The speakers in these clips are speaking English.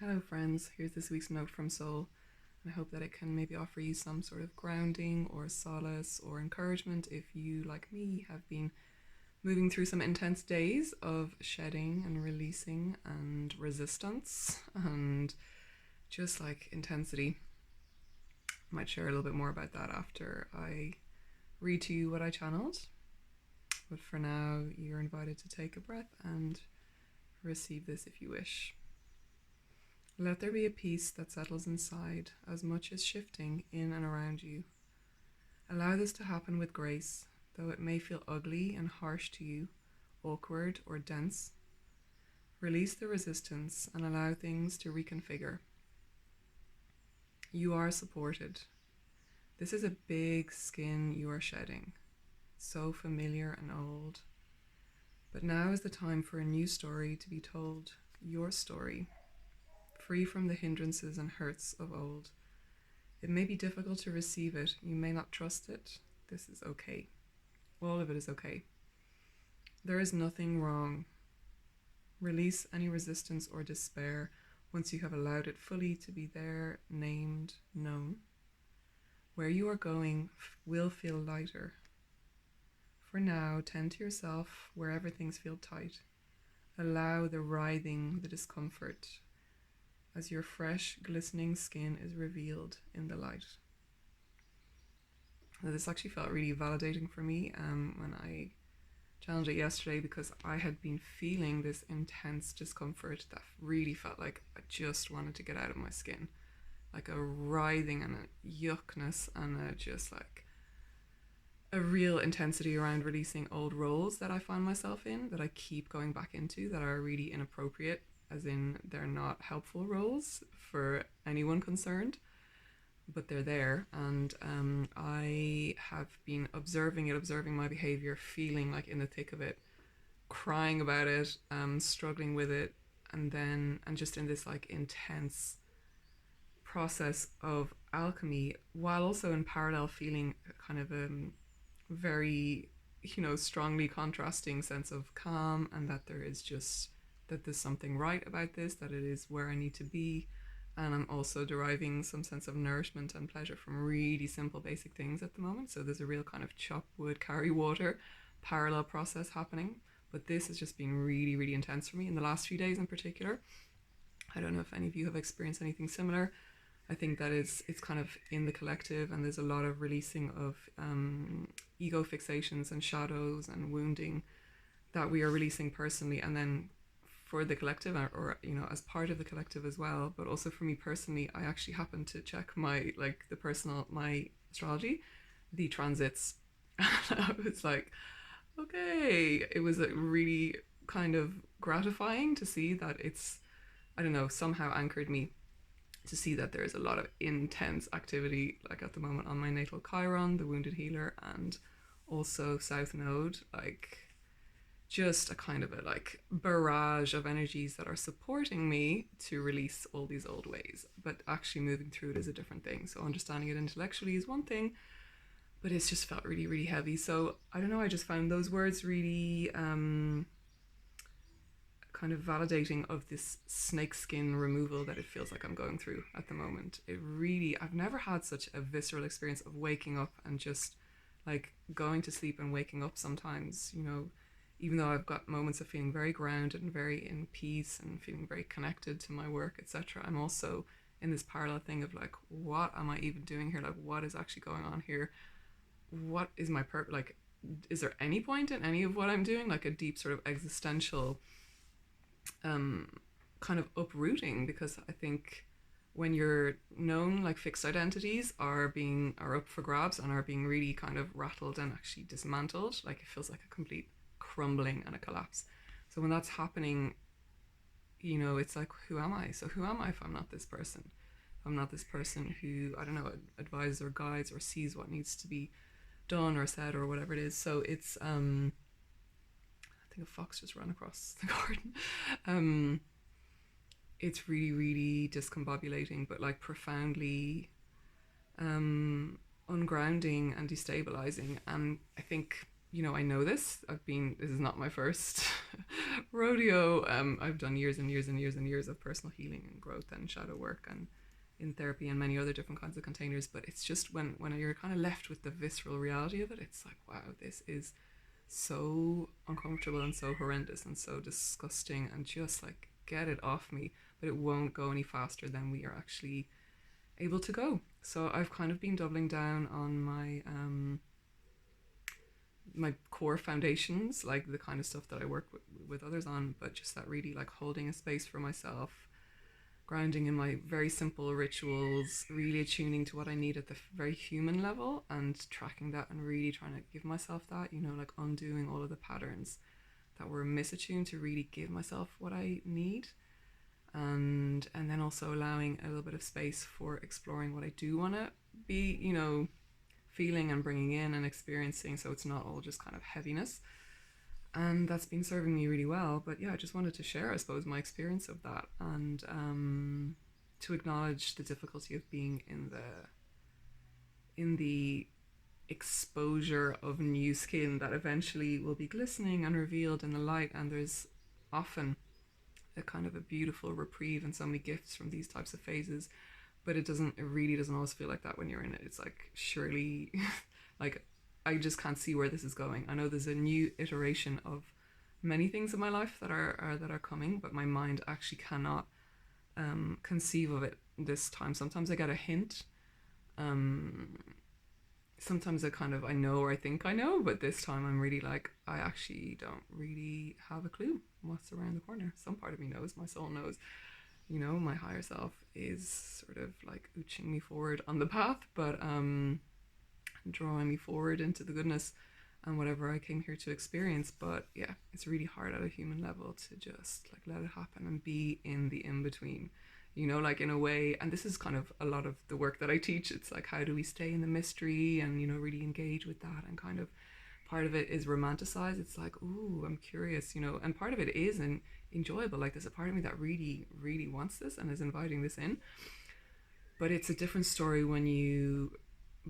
Hello, friends. Here's this week's note from Soul, and I hope that it can maybe offer you some sort of grounding or solace or encouragement if you, like me, have been moving through some intense days of shedding and releasing and resistance and just like intensity. I might share a little bit more about that after I read to you what I channeled. But for now, you're invited to take a breath and receive this if you wish. Let there be a peace that settles inside as much as shifting in and around you. Allow this to happen with grace, though it may feel ugly and harsh to you, awkward or dense. Release the resistance and allow things to reconfigure. You are supported. This is a big skin you are shedding, so familiar and old. But now is the time for a new story to be told, your story, free from the hindrances and hurts of old. It may be difficult to receive it, you may not trust it. This is okay. All of it is okay. There is nothing wrong. Release any resistance or despair once you have allowed it fully to be there, named, known. Where you are going will feel lighter. For now, tend to yourself wherever things feel tight. Allow the writhing, the discomfort, as your fresh, glistening skin is revealed in the light. Now, this actually felt really validating for me when I challenged it yesterday, because I had been feeling this intense discomfort that really felt like I just wanted to get out of my skin. Like a writhing and a yuckness and just like a real intensity around releasing old roles that I find myself in, that I keep going back into, that are really inappropriate, as in they're not helpful roles for anyone concerned, but they're there. And I have been observing my behavior, feeling like in the thick of it, crying about it, struggling with it, and just in this like intense process of alchemy, while also in parallel feeling kind of a very, strongly contrasting sense of calm, and that there's something right about this, that it is where I need to be. And I'm also deriving some sense of nourishment and pleasure from really simple basic things at the moment. So there's a real kind of chop wood, carry water parallel process happening. But this has just been really, really intense for me in the last few days in particular. I don't know if any of you have experienced anything similar. I think that it's kind of in the collective, and there's a lot of releasing of ego fixations and shadows and wounding that we are releasing personally, and then for the collective, or as part of the collective as well. But also for me personally, I actually happened to check my my astrology, the transits. I was like, okay, it was really kind of gratifying to see that it's, I don't know, somehow anchored me to see that there's a lot of intense activity, like at the moment on my natal Chiron, the wounded healer, and also South Node, like just a kind of a like barrage of energies that are supporting me to release all these old ways. But actually moving through it is a different thing. So understanding it intellectually is one thing, but it's just felt really, really heavy. So I don't know, I just found those words really kind of validating of this snakeskin removal that it feels like I'm going through at the moment. It really, I've never had such a visceral experience of waking up and just like going to sleep and waking up sometimes, even though I've got moments of feeling very grounded and very in peace and feeling very connected to my work, etc. I'm also in this parallel thing of like, what am I even doing here? Like, what is actually going on here? What is my purpose? Like, is there any point in any of what I'm doing? Like a deep sort of existential kind of uprooting, because I think when you're known, like fixed identities are up for grabs and are being really kind of rattled and actually dismantled, like it feels like a complete crumbling and a collapse. So when that's happening, it's like, who am I? So who am I if I'm not this person? If I'm not this person who, I don't know, advises or guides or sees what needs to be done or said or whatever it is. So it's I think a fox just ran across the garden. It's really, really discombobulating, but like profoundly ungrounding and destabilizing. And I think I know this. This is not my first rodeo. I've done years and years and years and years of personal healing and growth and shadow work and in therapy and many other different kinds of containers. But it's just when you're kind of left with the visceral reality of it, it's like, wow, this is so uncomfortable and so horrendous and so disgusting, and just like, get it off me. But it won't go any faster than we are actually able to go. So I've kind of been doubling down on my core foundations, like the kind of stuff that I work with others on, but just that really like holding a space for myself, grounding in my very simple rituals, really attuning to what I need at the very human level and tracking that and really trying to give myself that, like undoing all of the patterns that were misattuned to really give myself what I need. And then also allowing a little bit of space for exploring what I do want to be, feeling and bringing in and experiencing, so it's not all just kind of heaviness. And that's been serving me really well. But yeah, I just wanted to share, I suppose, my experience of that, and to acknowledge the difficulty of being in the exposure of new skin that eventually will be glistening and revealed in the light. And there's often a kind of a beautiful reprieve and so many gifts from these types of phases, but it really doesn't always feel like that when you're in it. It's like, surely like, I just can't see where this is going. I know there's a new iteration of many things in my life that are coming, but my mind actually cannot conceive of it this time. Sometimes I get a hint. Sometimes I know, or I think I know, but this time I'm really like, I actually don't really have a clue what's around the corner. Some part of me knows, my soul knows, my higher self is sort of like ooching me forward on the path, but drawing me forward into the goodness and whatever I came here to experience. But yeah, it's really hard at a human level to just like let it happen and be in the in-between, like in a way. And this is kind of a lot of the work that I teach. It's like, how do we stay in the mystery and really engage with that, and kind of part of it is romanticized. It's like, ooh, I'm curious, and part of it is enjoyable. Like, there's a part of me that really, really wants this and is inviting this in. But it's a different story when you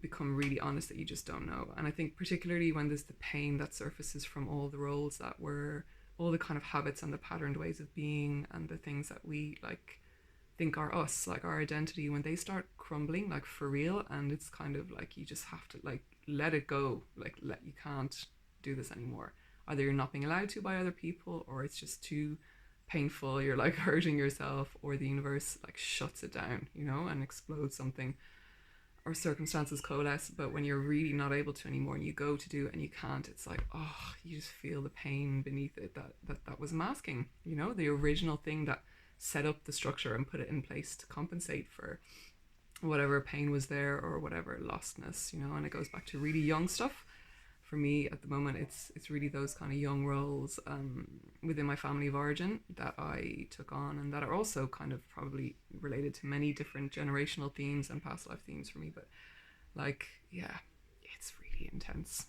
become really honest that you just don't know. And I think particularly when there's the pain that surfaces from all the roles that were, all the kind of habits and the patterned ways of being and the things that we like think are us, like our identity, when they start crumbling, like for real, and it's kind of like you just have to like let it go, like you can't do this anymore. Either you're not being allowed to by other people, or it's just too painful, you're like hurting yourself, or the universe like shuts it down, and explodes something, or circumstances coalesce. But when you're really not able to anymore and you go to do it and you can't, it's like, oh, you just feel the pain beneath it that was masking, the original thing that set up the structure and put it in place to compensate for whatever pain was there or whatever lostness, and it goes back to really young stuff. For me at the moment, it's really those kind of young roles within my family of origin that I took on, and that are also kind of probably related to many different generational themes and past life themes for me. But like, yeah, it's really intense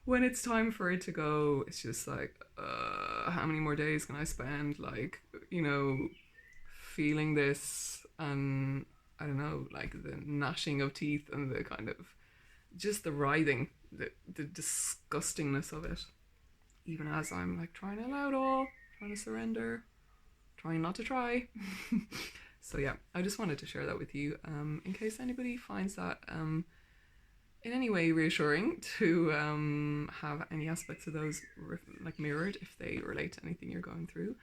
when it's time for it to go. It's just like, how many more days can I spend like, feeling this, and I don't know, like the gnashing of teeth and the kind of just the writhing, the disgustingness of it, even as I'm like trying to allow it all, trying to surrender, trying not to try. So yeah, I just wanted to share that with you, in case anybody finds that in any way reassuring, to have any aspects of those like mirrored if they relate to anything you're going through.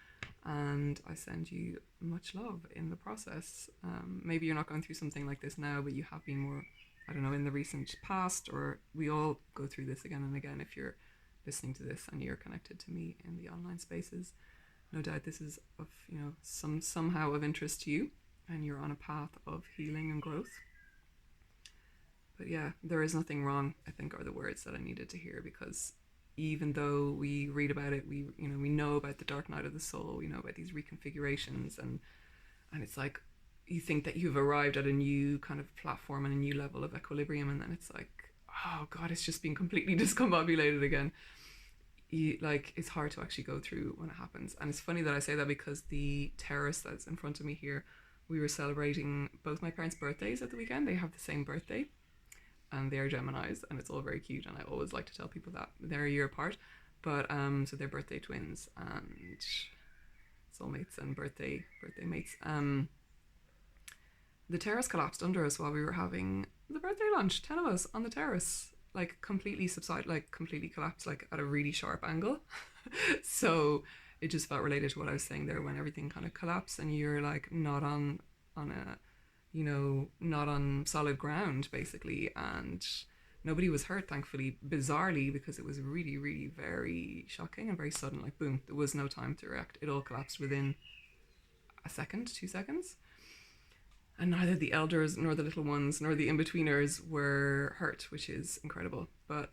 And I send you much love in the process. Maybe you're not going through something like this now, but you have been more, I don't know, in the recent past, or we all go through this again and again. If you're listening to this and you're connected to me in the online spaces, no doubt this is of, somehow of interest to you, and you're on a path of healing and growth. But yeah, there is nothing wrong, I think, are the words that I needed to hear, because even though we read about it, we know about the dark night of the soul, we know about these reconfigurations, and it's like, you think that you've arrived at a new kind of platform and a new level of equilibrium, and then it's like, oh god, it's just been completely discombobulated again. It's hard to actually go through when it happens. And it's funny that I say that, because the terrace that's in front of me here, we were celebrating both my parents' birthdays at the weekend. They have the same birthday, and they're Geminis, and it's all very cute. And I always like to tell people that they're a year apart, but so they're birthday twins and soulmates and birthday mates. The terrace collapsed under us while we were having the birthday lunch. 10 of us on the terrace, like completely subsided, like completely collapsed, like at a really sharp angle. So it just felt related to what I was saying there, when everything kind of collapsed and you're like not on a, you know, not on solid ground basically. And nobody was hurt, thankfully, bizarrely, because it was really, really very shocking and very sudden. Like, boom, there was no time to react. It all collapsed within a second, 2 seconds. And neither the elders nor the little ones nor the in-betweeners were hurt, which is incredible. But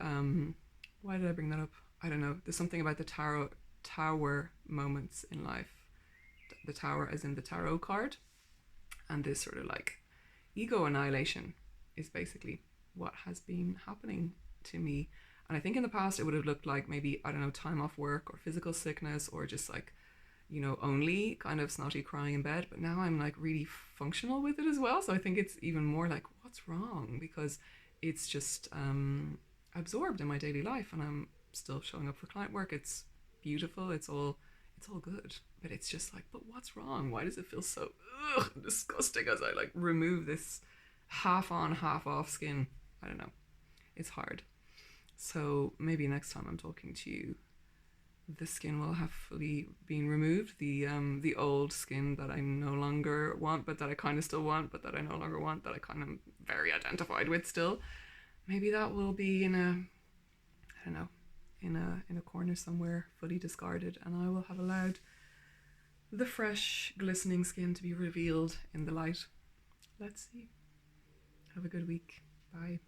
why did I bring that up? I don't know. There's something about the tower moments in life. The tower as in the tarot card. And this sort of like ego annihilation is basically what has been happening to me. And I think in the past it would have looked like maybe, I don't know, time off work or physical sickness or just like, you know, only kind of snotty crying in bed. But now I'm like really functional with it as well. So I think it's even more like, what's wrong? Because it's just absorbed in my daily life, and I'm still showing up for client work. It's beautiful. It's all good. But it's just like, but what's wrong? Why does it feel so disgusting as I like remove this half on, half off skin? I don't know. It's hard. So maybe next time I'm talking to you, the skin will have fully been removed. The old skin that I no longer want, but that I kind of still want, but that I no longer want, that I kind of very identified with still. Maybe that will be in a, I don't know, in a corner somewhere, fully discarded, and I will have allowed the fresh, glistening skin to be revealed in the light. Let's see. Have a good week. Bye.